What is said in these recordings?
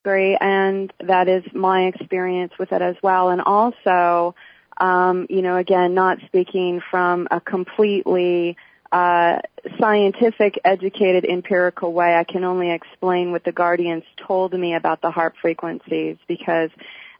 agree, and that is my experience with it as well. And also, again, not speaking from a completely scientific, educated, empirical way, I can only explain what the guardians told me about the HAARP frequencies, because,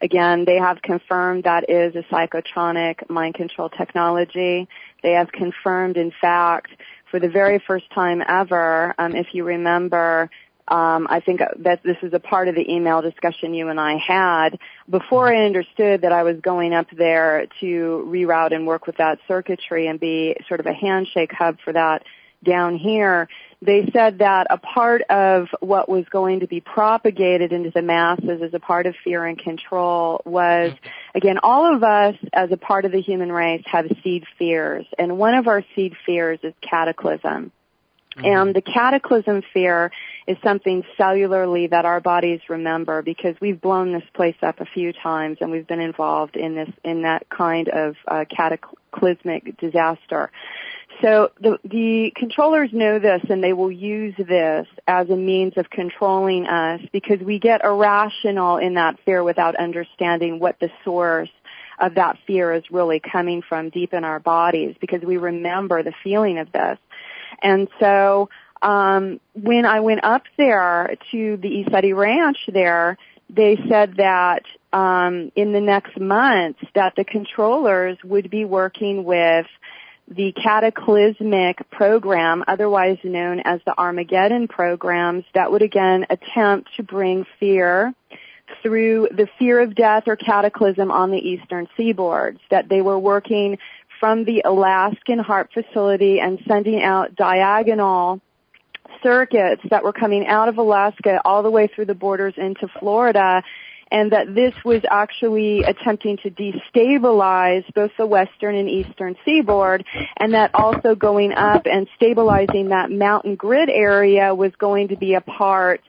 again, they have confirmed that is a psychotronic mind control technology. They have confirmed, in fact, for the very first time ever, if you remember, I think that this is a part of the email discussion you and I had. Before I understood that I was going up there to reroute and work with that circuitry and be sort of a handshake hub for that down here, they said that a part of what was going to be propagated into the masses as a part of fear and control was, again, all of us as a part of the human race have seed fears, and one of our seed fears is cataclysm. And the cataclysm fear is something cellularly that our bodies remember, because we've blown this place up a few times and we've been involved in that kind of cataclysmic disaster. So the controllers know this, and they will use this as a means of controlling us, because we get irrational in that fear without understanding what the source of that fear is really coming from deep in our bodies, because we remember the feeling of this. And so when I went up there to the Esetti Ranch there, they said that in the next months that the controllers would be working with the cataclysmic program, otherwise known as the Armageddon programs, that would again attempt to bring fear through the fear of death or cataclysm on the eastern seaboards, that they were working from the Alaskan HAARP facility and sending out diagonal circuits that were coming out of Alaska all the way through the borders into Florida, and that this was actually attempting to destabilize both the western and eastern seaboard, and that also going up and stabilizing that mountain grid area was going to be a part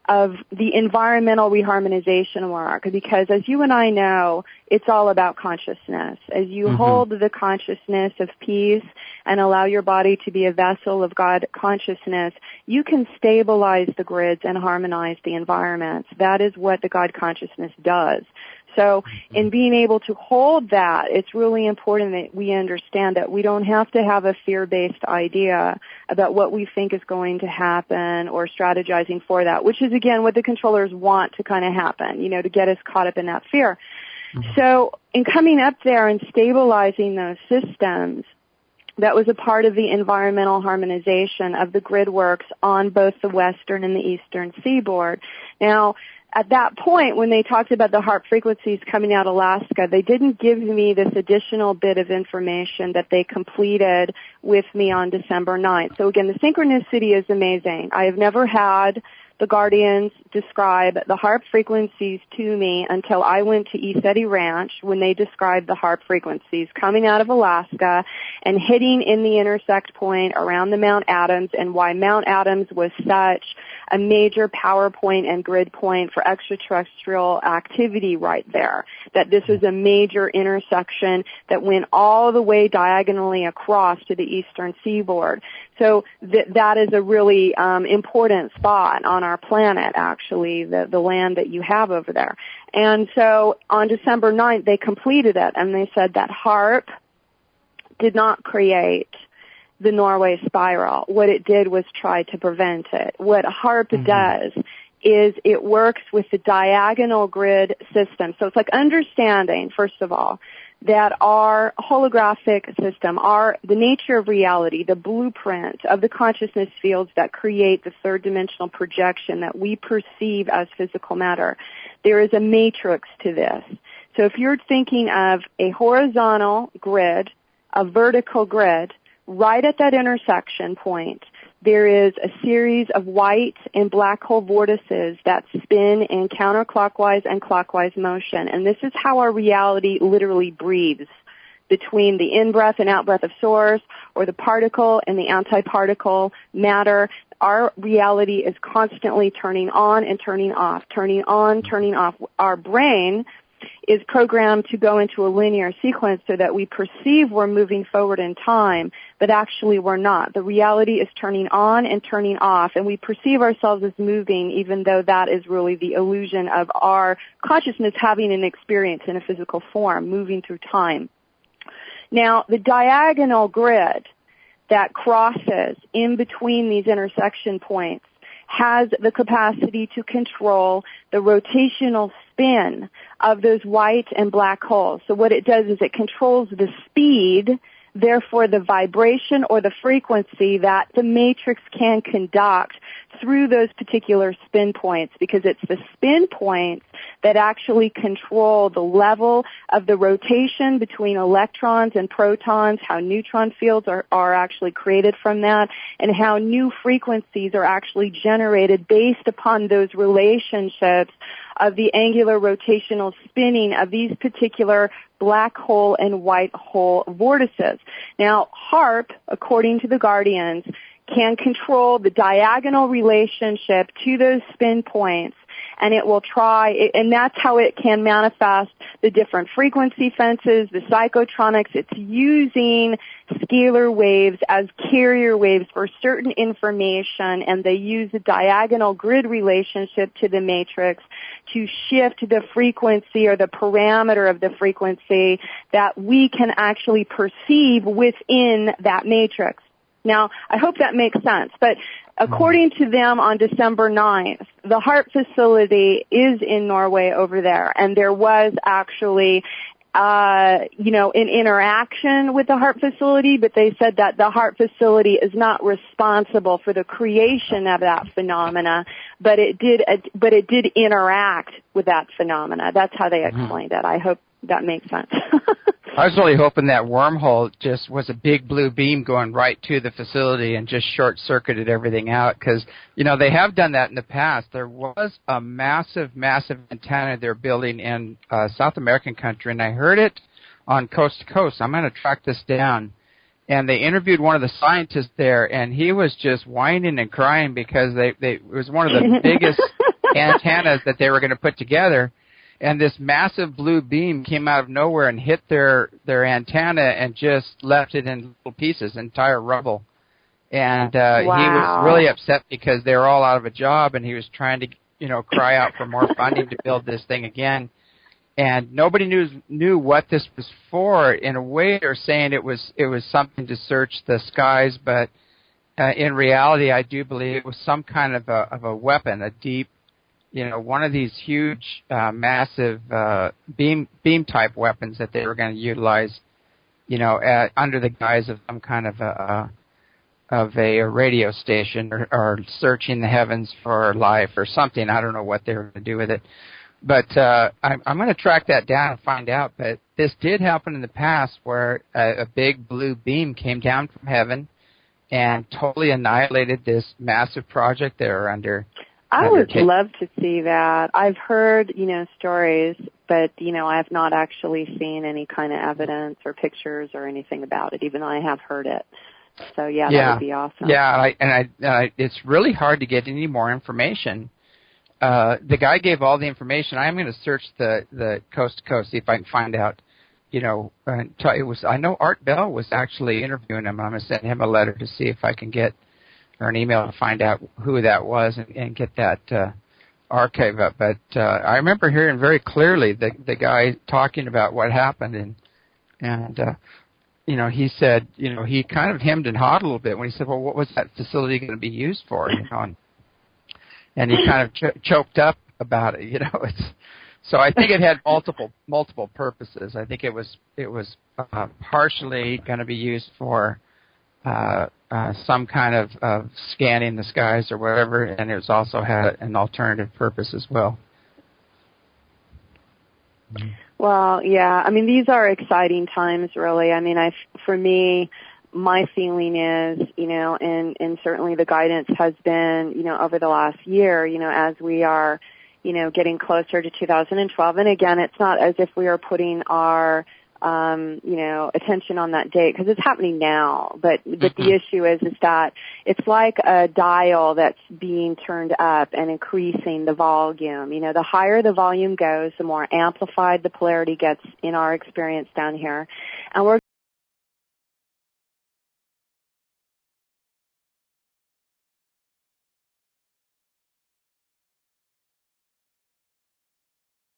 of the environmental reharmonization work, because as you and I know, it's all about consciousness. As you hold the consciousness of peace and allow your body to be a vessel of God consciousness, you can stabilize the grids and harmonize the environments. That is what the God consciousness does. So in being able to hold that, it's really important that we understand that we don't have to have a fear-based idea about what we think is going to happen or strategizing for that, which is, again, what the controllers want to kind of happen, to get us caught up in that fear. So in coming up there and stabilizing those systems, that was a part of the environmental harmonization of the grid works on both the western and the eastern seaboard. Now, at that point, when they talked about the HAARP frequencies coming out of Alaska, they didn't give me this additional bit of information that they completed with me on December 9th. So again, the synchronicity is amazing. I have never had the guardians describe the HAARP frequencies to me until I went to Esetti Ranch, when they described the HAARP frequencies coming out of Alaska and hitting in the intersect point around the Mount Adams, and why Mount Adams was such a major power point and grid point for extraterrestrial activity right there. That this was a major intersection that went all the way diagonally across to the eastern seaboard. So that is a really important spot on our planet, actually, the land that you have over there. And so on December 9th, they completed it, and they said that HAARP did not create the Norway spiral. What it did was try to prevent it. What HAARP does is it works with the diagonal grid system. So it's like understanding, first of all, that our holographic system, the nature of reality, the blueprint of the consciousness fields that create the third dimensional projection that we perceive as physical matter, there is a matrix to this. So if you're thinking of a horizontal grid, a vertical grid, right at that intersection point, there is a series of white and black hole vortices that spin in counterclockwise and clockwise motion. And this is how our reality literally breathes between the in-breath and out-breath of source, or the particle and the antiparticle matter. Our reality is constantly turning on and turning off, turning on, turning off. Our brain is programmed to go into a linear sequence so that we perceive we're moving forward in time, but actually we're not. The reality is turning on and turning off, and we perceive ourselves as moving even though that is really the illusion of our consciousness having an experience in a physical form, moving through time. Now, the diagonal grid that crosses in between these intersection points has the capacity to control the rotational spin of those white and black holes. So what it does is it controls the speed, therefore the vibration or the frequency that the matrix can conduct through those particular spin points, because it's the spin points that actually control the level of the rotation between electrons and protons, how neutron fields are actually created from that, and how new frequencies are actually generated based upon those relationships of the angular rotational spinning of these particular black hole and white hole vortices. Now, HAARP, according to the Guardians, can control the diagonal relationship to those spin points, and it will try, and that's how it can manifest the different frequency fences, the psychotronics. It's using scalar waves as carrier waves for certain information, and they use the diagonal grid relationship to the matrix to shift the frequency or the parameter of the frequency that we can actually perceive within that matrix. Now, I hope that makes sense, but according to them on December 9th, the HAARP facility is in Norway over there, and there was actually an interaction with the HAARP facility, but they said that the HAARP facility is not responsible for the creation of that phenomena, but it did interact with that phenomena. That's how they explained it. I hope that makes sense. I was really hoping that wormhole just was a big blue beam going right to the facility and just short-circuited everything out, because, they have done that in the past. There was a massive, massive antenna they're building in South American country, and I heard it on Coast to Coast. I'm going to track this down. And they interviewed one of the scientists there, and he was just whining and crying because it was one of the biggest antennas that they were going to put together. And this massive blue beam came out of nowhere and hit their antenna and just left it in little pieces, entire rubble. And wow. He was really upset because they were all out of a job, and he was trying to, cry out for more funding to build this thing again. And nobody knew what this was for. In a way, they're saying it was something to search the skies, but in reality, I do believe it was some kind of a weapon, a deep, one of these huge, massive beam type weapons that they were going to utilize, under the guise of some kind of a radio station or searching the heavens for life or something. I don't know what they were going to do with it, but I'm going to track that down and find out. But this did happen in the past, where a big blue beam came down from heaven and totally annihilated this massive project they were under. I would love to see that. I've heard, stories, but, I have not actually seen any kind of evidence or pictures or anything about it, even though I have heard it. So, that would be awesome. Yeah, it's really hard to get any more information. The guy gave all the information. I'm going to search the Coast to Coast, see if I can find out, I know Art Bell was actually interviewing him. I'm going to send him a letter to see if I can get, or an email to find out who that was and get that archive up. But I remember hearing very clearly the guy talking about what happened, and he said, he kind of hemmed and hawed a little bit when he said, well, what was that facility going to be used for? And he kind of choked up about it. So I think it had multiple purposes. I think it was partially going to be used for some kind of scanning the skies or whatever, and it was also had an alternative purpose as well. Well, yeah. I mean, these are exciting times, really. I mean, for me, my feeling is, and certainly the guidance has been, over the last year, as we are, getting closer to 2012. And again, it's not as if we are putting our attention on that date, because it's happening now. But the issue is that it's like a dial that's being turned up and increasing the volume. The higher the volume goes, the more amplified the polarity gets in our experience down here. And we're